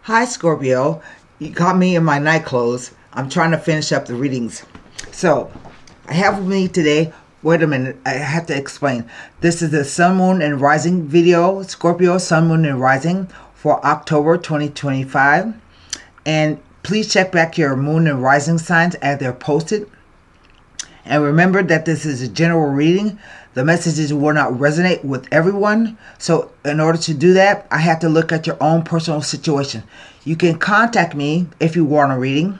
Hi Scorpio, you caught me in my night clothes. I'm trying to finish up the readings. So, I have with me today, wait a minute, I have to explain. This is the Sun, Moon, and Rising video, Scorpio, Sun, Moon, and Rising for October 2025. And please check back your Moon and Rising signs as they're posted. And remember that this is a general reading. The messages will not resonate with everyone. So in order to do that, I have to look at your own personal situation. You can contact me if you want a reading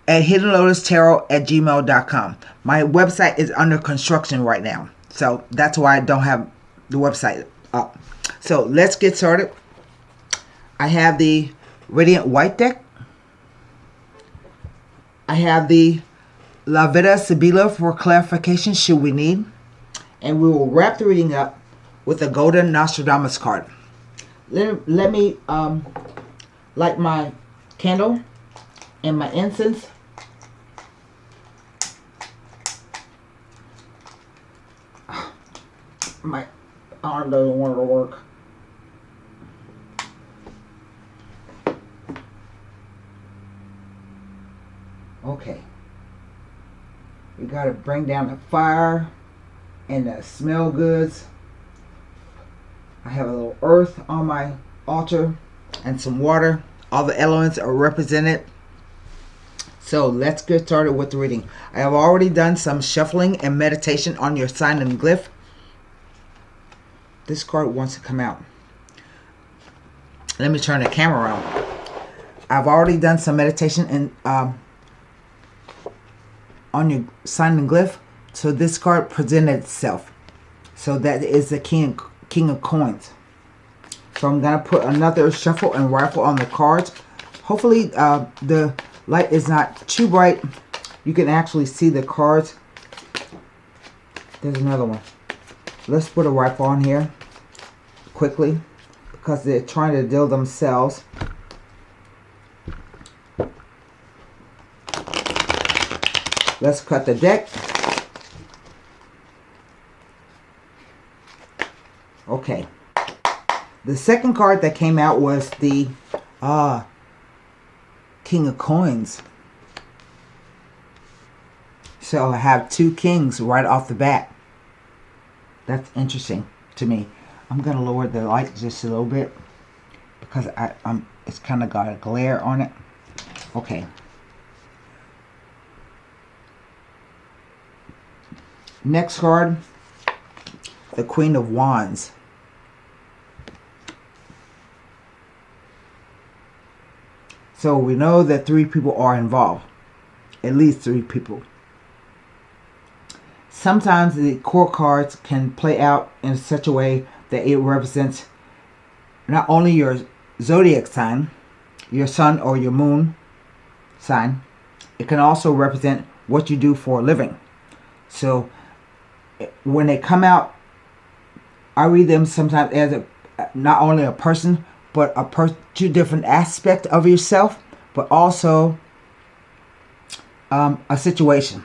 at HiddenLotusTarot@gmail.com. My website is under construction right now. So that's why I don't have the website up. So let's get started. I have the Radiant White deck. I have the La Vida Sibila for clarification should we need. And we will wrap the reading up with a Golden Nostradamus card. Let me light my candle and my incense. My arm doesn't want to work. Okay. We got to bring down the fire and the smell goods. I have a little earth on my altar and some water. All the elements are represented. So let's get started with the reading. I have already done some shuffling and meditation on your sign and glyph. This card wants to come out. Let me turn the camera around. I've already done some meditation and on your sign and glyph. So this card presented itself. So that is the King of Coins. So I'm going to put another shuffle and rifle on the cards. Hopefully the light is not too bright. You can actually see the cards. There's another one. Let's put a rifle on here quickly because they're trying to deal themselves. Let's cut the deck. Okay. The second card that came out was the King of Coins. So I have two kings right off the bat. That's interesting to me. I'm going to lower the light just a little bit because it's kind of got a glare on it. Okay. Next card, the Queen of Wands. So we know that three people are involved. At least three people. Sometimes the court cards can play out in such a way that it represents not only your zodiac sign, your sun or your moon sign, it can also represent what you do for a living. So when they come out, I read them sometimes as not only a person, but two different aspects of yourself, but also a situation.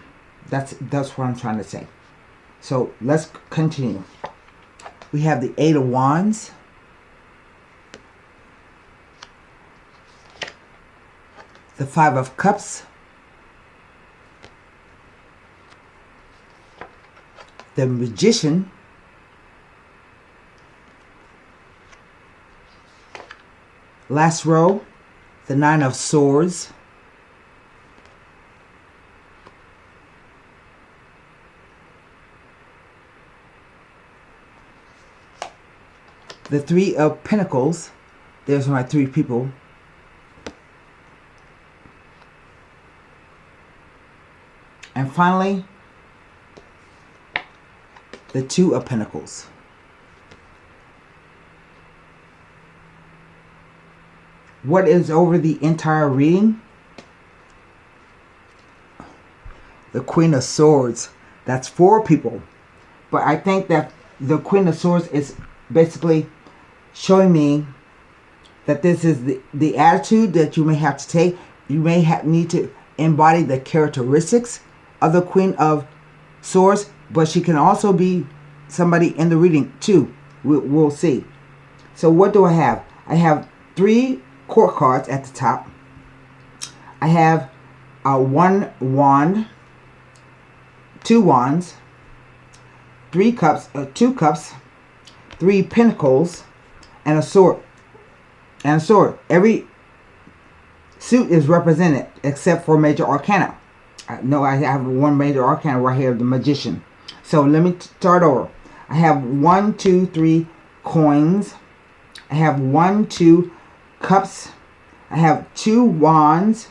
That's what I'm trying to say. So let's continue. We have the Eight of Wands. The Five of Cups. The Magician. Last row, the Nine of Swords. The Three of Pentacles. There's my three people. And finally, the Two of Pentacles. What is over the entire reading? The Queen of Swords. That's four people. But I think that the Queen of Swords is basically showing me that this is the attitude that you may have to take. You may need to embody the characteristics of the Queen of Swords. But she can also be somebody in the reading too. We'll see. So what do I have? I have 3 court cards at the top. I have one wand, 2 wands, 3 cups, 2 cups, 3 pentacles, and a sword. Every suit is represented except for major arcana. No, I have one major arcana right here, the magician. So let me start over. I have 1, 2, 3 coins. I have 1, 2 cups. I have 2 wands.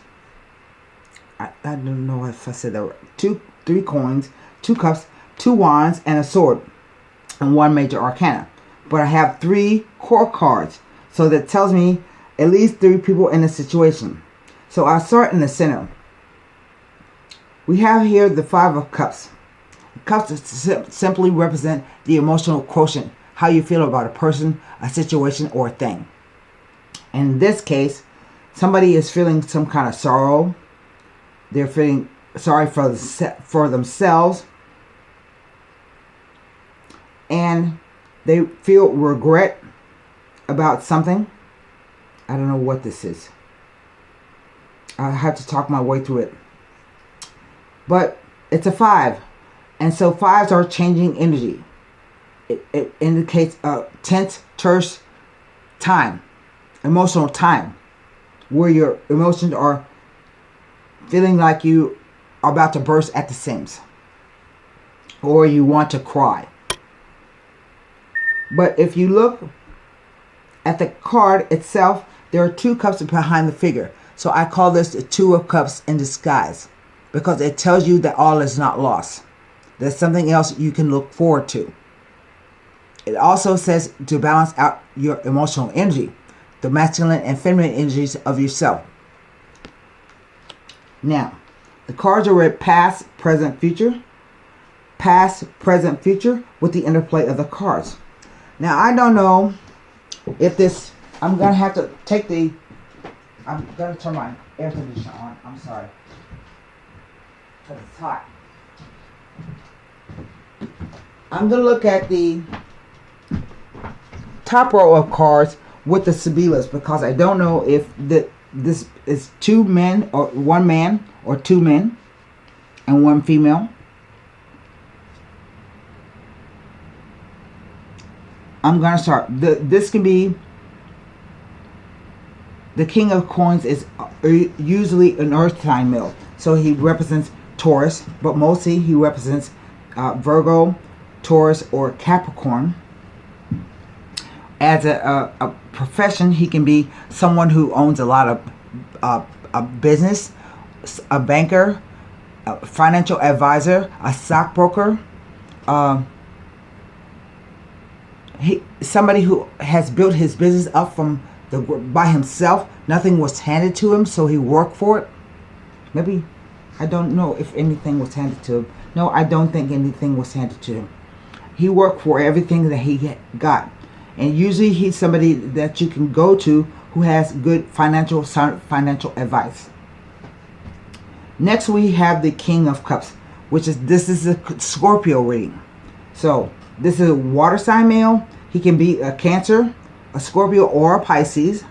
I don't know if I said that right. 3 coins, 2 cups, 2 wands, and a sword, and 1 major arcana. But I have 3 court cards, so that tells me at least 3 people in the situation. So I'll start in the center. We have here the 5 of cups. Cups simply represent the emotional quotient, how you feel about a person, a situation, or a thing. In this case, somebody is feeling some kind of sorrow. They're feeling sorry for themselves, and they feel regret about something. I don't know what this is. I have to talk my way through it. But it's a 5. And so 5s are changing energy. It indicates a tense, terse time, emotional time, where your emotions are feeling like you are about to burst at the seams, or you want to cry. But if you look at the card itself, there are 2 cups behind the figure. So I call this the 2 of cups in disguise, because it tells you that all is not lost. There's something else you can look forward to. It also says to balance out your emotional energy, the masculine and feminine energies of yourself. Now, the cards are read past, present, future. Past, present, future with the interplay of the cards. Now, I don't know if this, I'm going to have to take I'm going to turn my air conditioner on. I'm sorry. Because it's hot. I'm going to look at the top row of cards with the Sibilas, because I don't know if this is 2 men or 1 man or 2 men and 1 female. I'm going to start. This can be the King of Coins is usually an earth sign male. So he represents Taurus, but mostly he represents Virgo, Taurus, or Capricorn. As a profession, he can be someone who owns a lot of a business, a banker, a financial advisor, a stockbroker, somebody who has built his business up from by himself. Nothing was handed to him, so he worked for it. Maybe, I don't know if anything was handed to him. No, I don't think anything was handed to him. He worked for everything that he got. And usually he's somebody that you can go to who has good financial advice. Next we have the King of Cups, this is a Scorpio reading. So this is a water sign male. He can be a Cancer, a Scorpio, or a Pisces.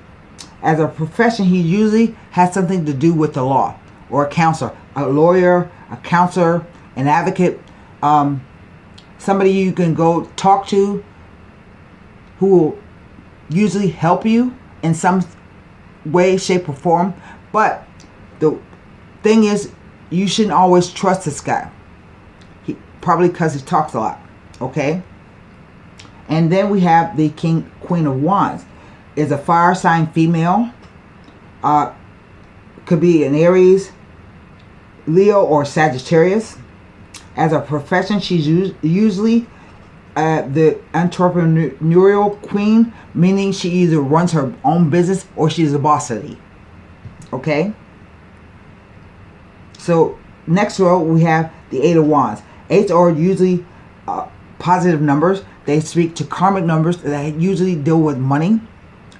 As a profession, he usually has something to do with the law, or a counselor, a lawyer, a counselor, an advocate, somebody you can go talk to who will usually help you in some way, shape, or form. But the thing is, you shouldn't always trust this guy. Probably because he talks a lot. Okay? And then we have the Queen of Wands. Is a fire sign female. Could be an Aries, Leo, or Sagittarius. As a profession, she's usually the entrepreneurial queen, meaning she either runs her own business or she's a boss lady. Okay? So next row we have the 8 of Wands. 8s are usually positive numbers. They speak to karmic numbers that usually deal with money.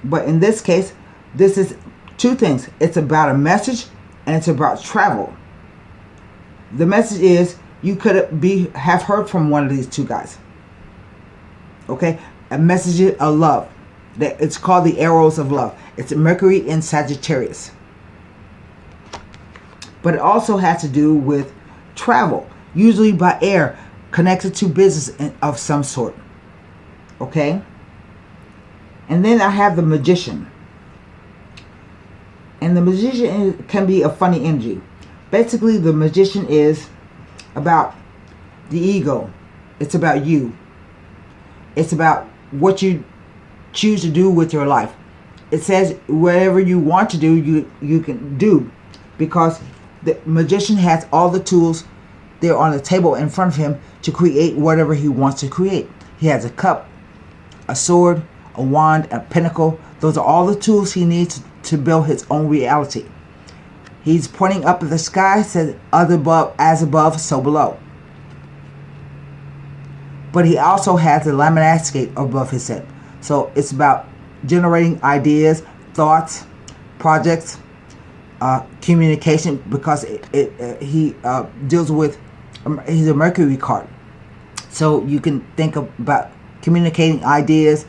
But in this case, this is 2 things. It's about a message and it's about travel. The message is you could have heard from one of these 2 guys. Okay? A message of love. It's called the arrows of love. It's Mercury in Sagittarius. But it also has to do with travel, usually by air, connected to business of some sort. Okay? And then I have the Magician. And the Magician can be a funny energy. Basically, the Magician is about the ego. It's about you. It's about what you choose to do with your life. It says whatever you want to do, you can do, because the Magician has all the tools there on the table in front of him to create whatever he wants to create. He has a cup, a sword, a wand, a pentacle. Those are all the tools he needs to build his own reality. He's pointing up at the sky, says as above, so below. But he also has the laminate above his head. So it's about generating ideas, thoughts, projects, communication, because he deals with, he's a Mercury card. So you can think about communicating ideas,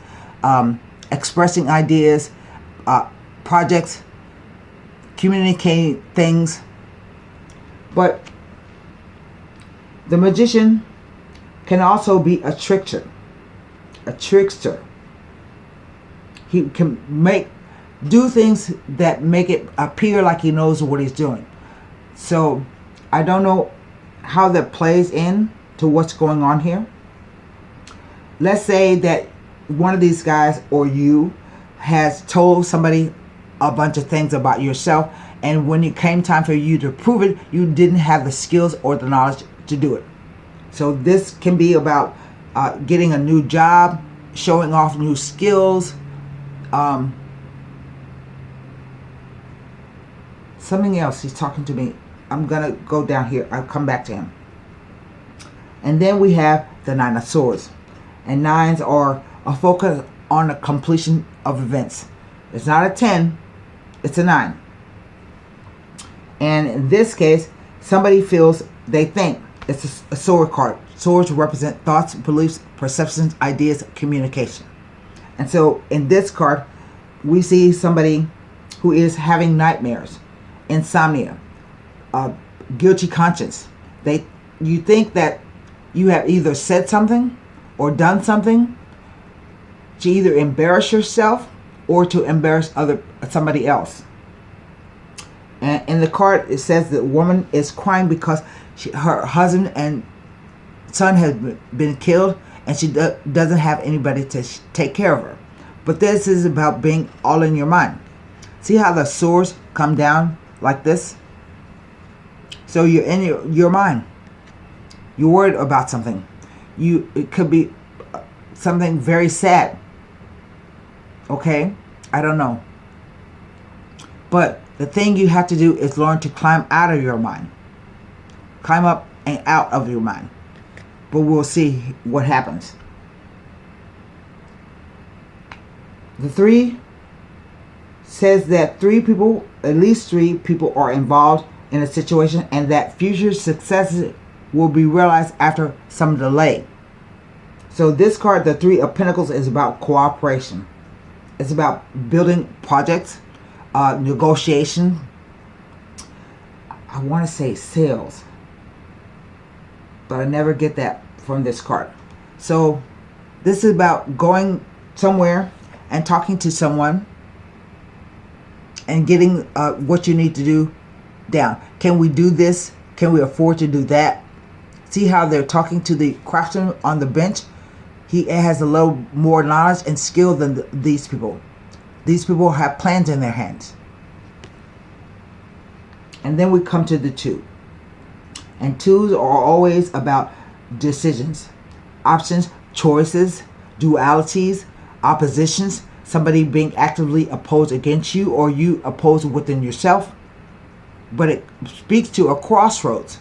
expressing ideas, projects, communicating things. But the Magician can also be a trickster. A trickster. He can do things that make it appear like he knows what he's doing. So I don't know how that plays in to what's going on here. Let's say that one of these guys or you has told somebody a bunch of things about yourself, and when it came time for you to prove it, you didn't have the skills or the knowledge to do it. So this can be about getting a new job, showing off new skills, something else. He's talking to me. I'm gonna go down here. I'll come back to him. And then we have the Nine of Swords, and nines are a focus on the completion of events. It's not a 10, it's a 9. And in this case, somebody feels, they think it's a sword card. Swords represent thoughts, beliefs, perceptions, ideas, communication. And so in this card, we see somebody who is having nightmares, insomnia, guilty conscience. You think that you have either said something or done something to either embarrass yourself or to embarrass somebody else. And in the card, it says the woman is crying because her husband and son has been killed, and she doesn't have anybody to take care of her. But this is about being all in your mind. See how the swords come down like this? So you're in your mind. You're worried about something. It could be something very sad. Okay? I don't know. But the thing you have to do is learn to climb out of your mind. Climb up and out of your mind. But we'll see what happens. The 3 says that at least three people are involved in a situation, and that future successes will be realized after some delay. So this card, the 3 of Pentacles, is about cooperation. It's about building projects, negotiation. I want to say sales, but I never get that from this card. So this is about going somewhere and talking to someone and getting what you need to do down. Can we do this? Can we afford to do that? See how they're talking to the craftsman on the bench? He has a little more knowledge and skill than these people. These people have plans in their hands. And then we come to the 2. And 2s are always about decisions, options, choices, dualities, oppositions, somebody being actively opposed against you or you opposed within yourself. But it speaks to a crossroads.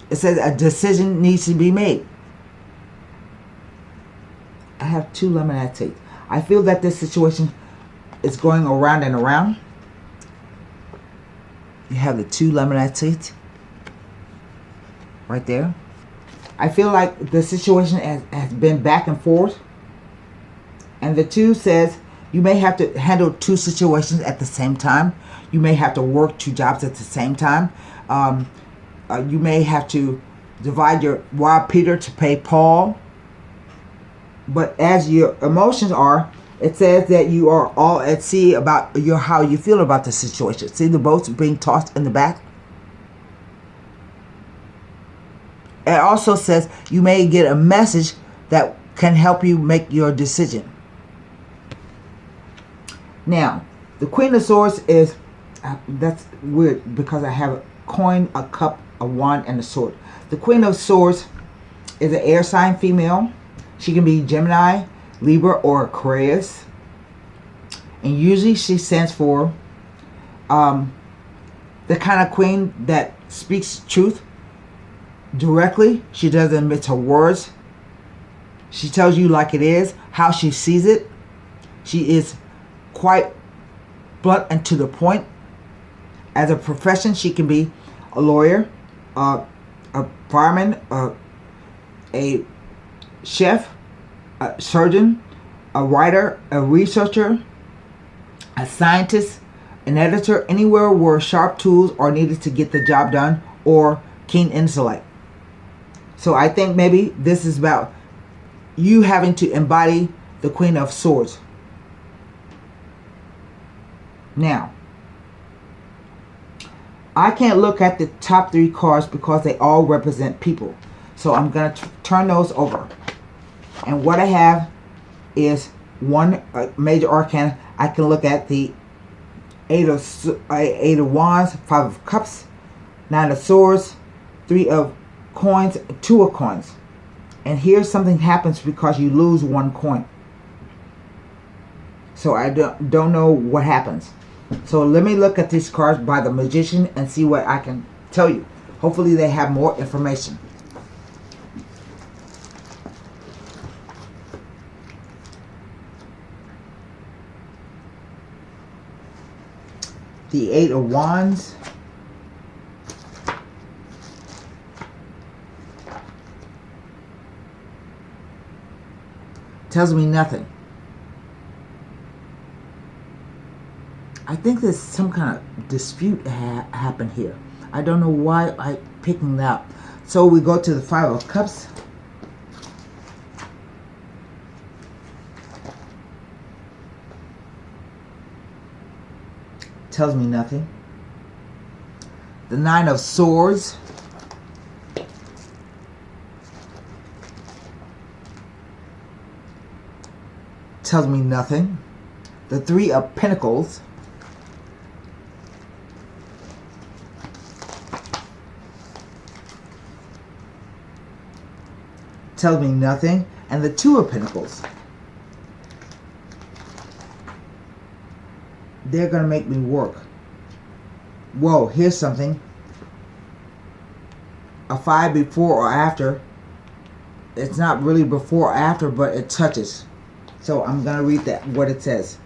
It says a decision needs to be made. I have 2 lemonade. I feel that this situation is going around and around. You have the 2 lemonade right there. I feel like the situation has been back and forth. And the 2 says You may have to handle two situations at the same time. You may have to work two jobs at the same time. You may have to divide your rob Peter to pay Paul. But as your emotions are, it says that you are all at sea about how you feel about the situation. See the boats being tossed in the back? It also says you may get a message that can help you make your decision. Now, the Queen of Swords is, that's weird because I have a coin, a cup, a wand, and a sword. The Queen of Swords is an air sign female. She can be Gemini, Libra, or Aquarius. And usually she stands for the kind of queen that speaks truth directly. She doesn't mince her words. She tells you like it is, how she sees it. She is quite blunt and to the point. As a profession, she can be a lawyer, a fireman, a chef, a surgeon, a writer, a researcher, a scientist, an editor, anywhere where sharp tools are needed to get the job done, or keen intellect. So I think maybe this is about you having to embody the Queen of Swords. Now, I can't look at the top three cards because they all represent people. So I'm going to turn those over. And what I have is one major arcana. I can look at the Eight of Wands, Five of Cups, Nine of Swords, Three of Coins, Two of Coins. And here something happens because you lose one coin. So I don't know what happens. So let me look at these cards by the Magician and see what I can tell you. Hopefully they have more information. The Eight of Wands. Tells me nothing. I think there's some kind of dispute happened here. I don't know why I'm picking that up. So we go to the Five of Cups. Tells me nothing. The Nine of Swords. Tells me nothing. The Three of Pentacles. Tells me nothing. And the Two of Pentacles. They're going to make me work. Whoa, here's something. A 5 before or after. It's not really before or after, but it touches. So I'm going to read that, what it says.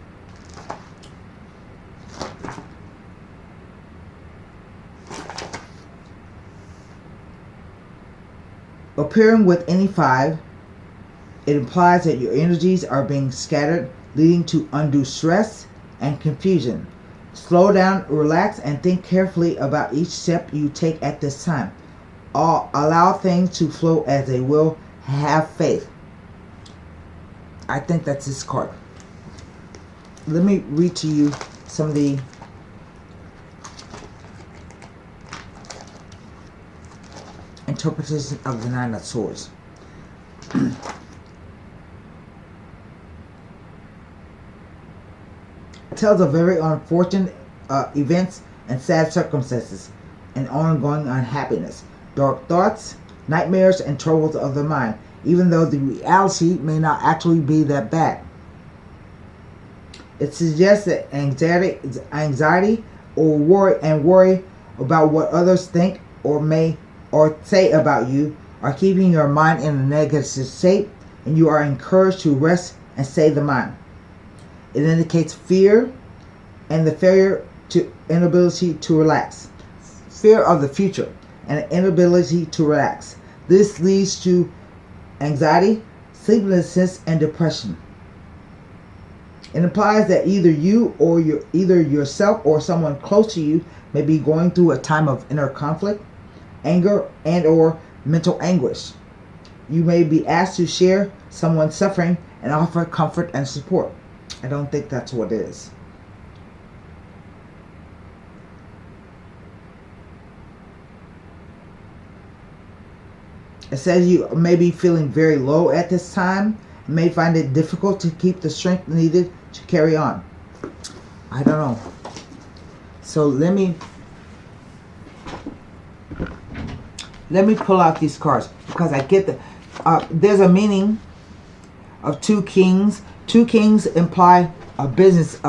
Appearing with any 5, it implies that your energies are being scattered, leading to undue stress and confusion. Slow down, relax, and think carefully about each step you take at this time. Allow things to flow as they will. Have faith. I think that's this card. Let me read to you some of the interpretation of the Nine of Swords. It tells of very unfortunate events and sad circumstances and ongoing unhappiness, dark thoughts, nightmares, and troubles of the mind, even though the reality may not actually be that bad. It suggests that anxiety or worry about what others think or say about you are keeping your mind in a negative state, and you are encouraged to rest and stay the mind. It indicates fear and the inability to relax. Fear of the future and an inability to relax. This leads to anxiety, sleeplessness, and depression. It implies that either you or either yourself or someone close to you may be going through a time of inner conflict, anger, and or mental anguish. You may be asked to share someone's suffering and offer comfort and support. I don't think that's what it is. It says you may be feeling very low at this time and may find it difficult to keep the strength needed to carry on. I don't know. So let me pull out these cards because I get the there's a meaning of two kings. Two kings imply a business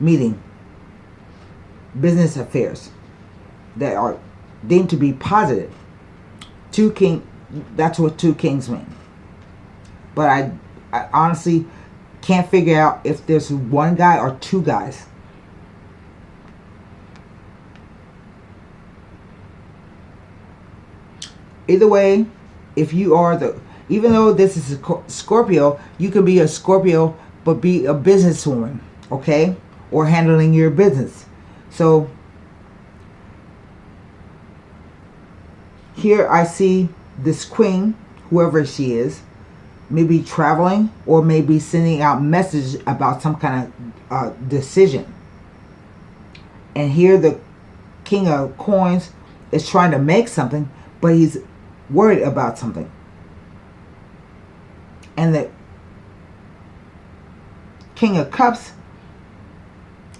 meeting, business affairs that are deemed to be positive. Two king, that's what two kings mean. But I honestly can't figure out if there's one guy or two guys. Either way, if you are even though this is a Scorpio, you can be a Scorpio but be a businesswoman, okay? Or handling your business. So here I see this queen, whoever she is, maybe traveling or maybe sending out messages about some kind of decision. And here the King of Coins is trying to make something, but he's worried about something. And the King of Cups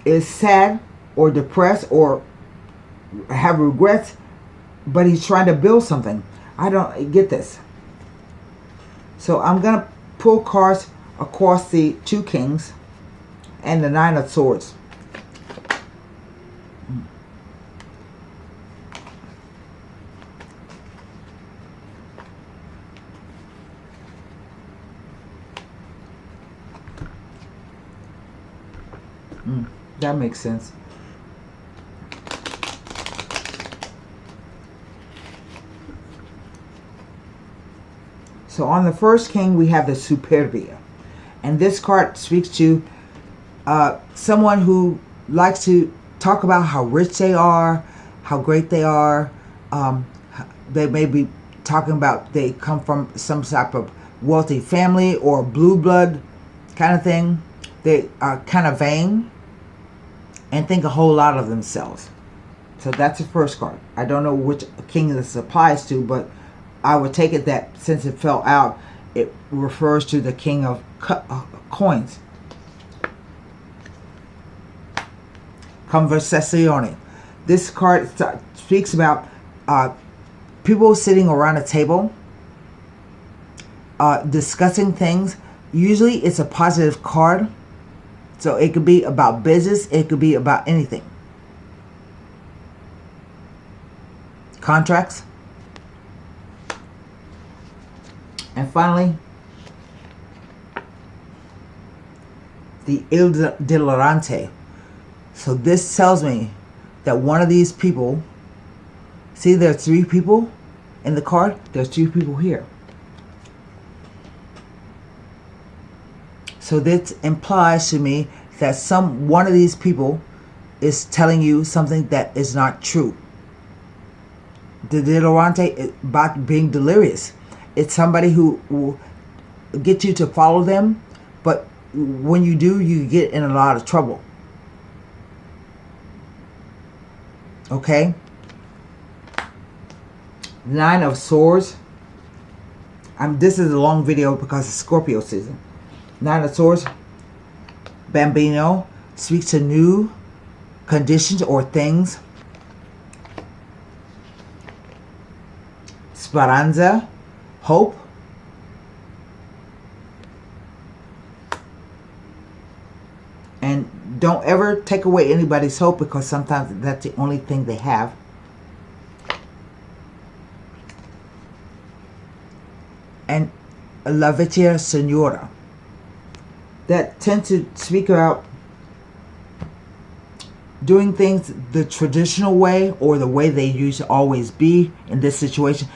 is sad or depressed or have regrets, but he's trying to build something. I don't get this. So I'm going to pull cards across the two kings and the Nine of Swords. That makes sense. So on the first king, we have the Superbia. And this card speaks to someone who likes to talk about how rich they are, how great they are. They may be talking about they come from some type of wealthy family or blue blood kind of thing. They are kind of vain and think a whole lot of themselves. So that's the first card. I don't know which king this applies to, but I would take it that since it fell out, it refers to the King of Coins. Conversazione. This card speaks about people sitting around a table discussing things. Usually it's a positive card. So it could be about business. It could be about anything. Contracts. And finally, the Il Dilerante. So this tells me that one of these people, see there are three people in the card, there's three people here. So this implies to me that one of these people is telling you something that is not true. The Dilerante is about being delirious. It's somebody who will get you to follow them, but when you do, you get in a lot of trouble. Okay? Nine of Swords. This is a long video because it's Scorpio season. Nine of Swords. Bambino speaks to new conditions or things. Speranza. Hope. And don't ever take away anybody's hope, because sometimes that's the only thing they have. And La Vecchia Signora. That tend to speak about doing things the traditional way or the way they used to always be in this situation.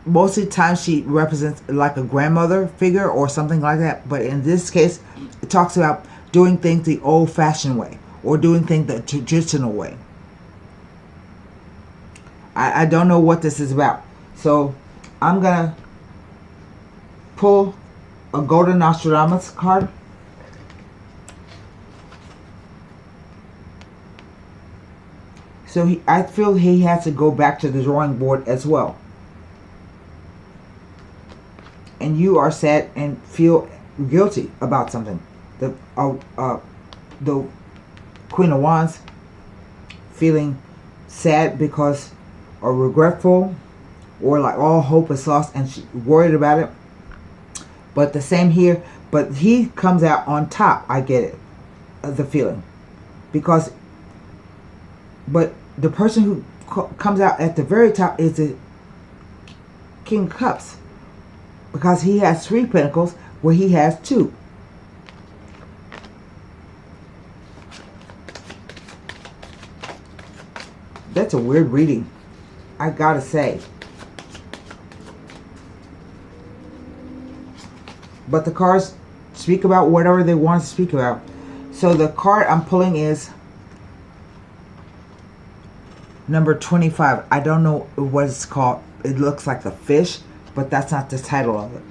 Most of the time she represents like a grandmother figure or something like that. But in this case, it talks about doing things the old-fashioned way or doing things the traditional way. I don't know what this is about. So I'm going to pull a Golden Nostradamus card. So I feel he has to go back to the drawing board as well. And you are sad and feel guilty about something. The Queen of Wands, feeling sad because, or regretful, or like all hope is lost and she's worried about it. But the same here, but he comes out on top. I get it, the feeling, because, but the person who comes out at the very top is the King of Cups, because he has 3 pentacles where he has 2. That's a weird reading, I gotta say. But the cards speak about whatever they want to speak about. So the card I'm pulling is number 25. I don't know what it's called. It looks like a fish, but that's not the title of it.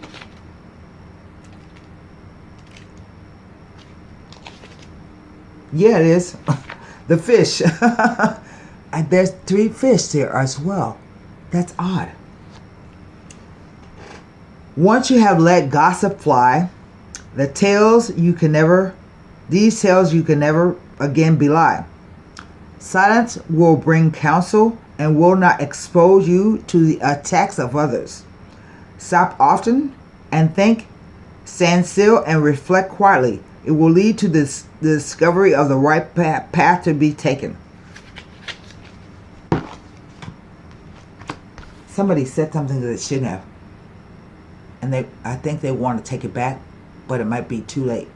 Yeah, it is. The fish. And there's 3 fish there as well. That's odd. Once you have let gossip fly, these tales you can never again belie. Silence will bring counsel and will not expose you to the attacks of others. Stop often and think, stand still and reflect quietly. It will lead to the discovery of the right path to be taken. Somebody said something that they shouldn't have. And I think they want to take it back, but it might be too late.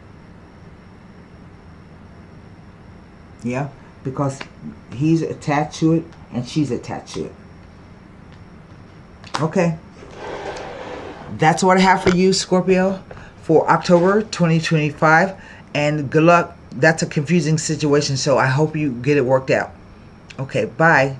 Yeah, because he's attached to it and she's attached to it. Okay. That's what I have for you, Scorpio, for October 2025. And good luck. That's a confusing situation, so I hope you get it worked out. Okay, bye.